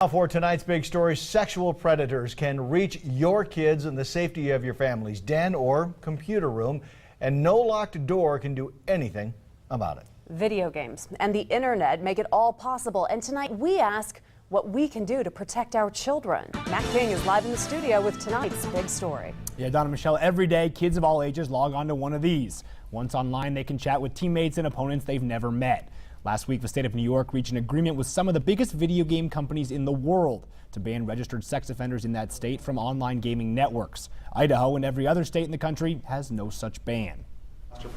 Now for tonight's big story, sexual predators can reach your kids in the safety of your family's den or computer room, and no locked door can do anything about it. Video games and the internet make it all possible, and tonight we ask what we can do to protect our children. Matt King is live in the studio with tonight's big story. Yeah, Donna Michelle, every day kids of all ages log on to one of these. Once online, they can chat with teammates and opponents they've never met. Last week, the state of New York reached an agreement with some of the biggest video game companies in the world to ban registered sex offenders in that state from online gaming networks. Idaho and every other state in the country has no such ban.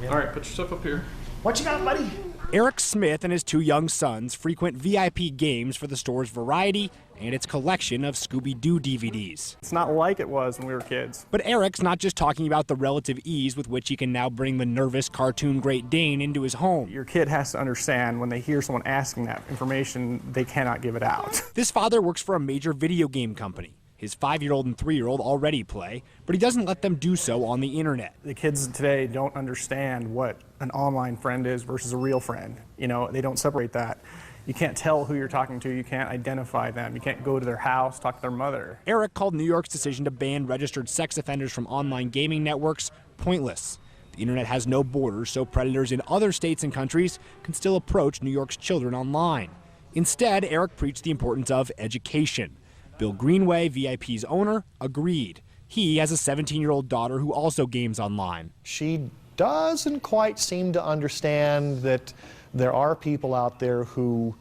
All right, put your stuff up here. What you got, buddy? Eric Smith and his two young sons frequent VIP games for the store's variety and its collection of Scooby Doo DVDs. It's not like it was when we were kids. But Eric's not just talking about the relative ease with which he can now bring the nervous cartoon Great Dane into his home. Your kid has to understand when they hear someone asking that information, they cannot give it out. This father works for a major video game company. His 5-year-old and 3-year-old already play, but he doesn't let them do so on the internet. The kids today don't understand what an online friend is versus a real friend. You know, they don't separate that. You can't tell who you're talking to. You can't identify them. You can't go to their house, talk to their mother. Eric called New York's decision to ban registered sex offenders from online gaming networks pointless. The internet has no borders, so predators in other states and countries can still approach New York's children online. Instead, Eric preached the importance of education. Bill Greenway, VIP's owner, agreed. He has a 17-year-old daughter who also games online. She doesn't quite seem to understand that there are people out there who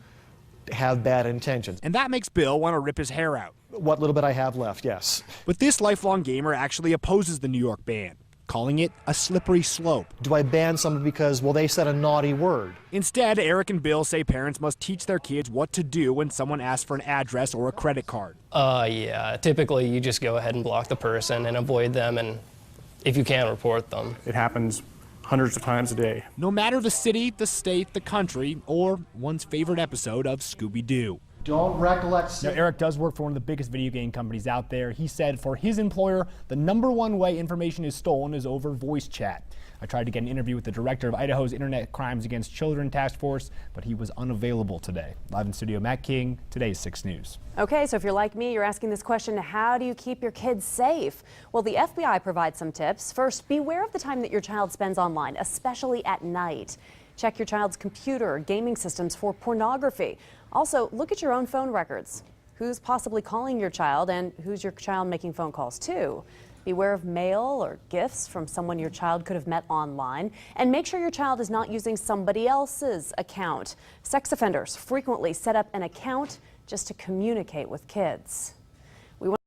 have bad intentions. And that makes Bill want to rip his hair out. What little bit I have left, yes. But this lifelong gamer actually opposes the New York ban, calling it a slippery slope. Do I ban someone because, well, they said a naughty word? Instead, Eric and Bill say parents must teach their kids what to do when someone asks for an address or a credit card. Yeah, typically you just go ahead and block the person and avoid them, and if you can, report them. It happens hundreds of times a day. No matter the city, the state, the country, or one's favorite episode of Scooby Doo. Don't recollect. Now, Eric does work for one of the biggest video game companies out there. He said for his employer, the #1 way information is stolen is over voice chat. I tried to get an interview with the director of Idaho's Internet Crimes Against Children Task Force, but he was unavailable today. Live in studio, Matt King, today's 6 News. Okay, so if you're like me, you're asking this question, how do you keep your kids safe? Well, the FBI provides some tips. First, beware of the time that your child spends online, especially at night. Check your child's computer or gaming systems for pornography. Also, look at your own phone records. Who's possibly calling your child and who's your child making phone calls to? Beware of mail or gifts from someone your child could have met online. And make sure your child is not using somebody else's account. Sex offenders frequently set up an account just to communicate with kids.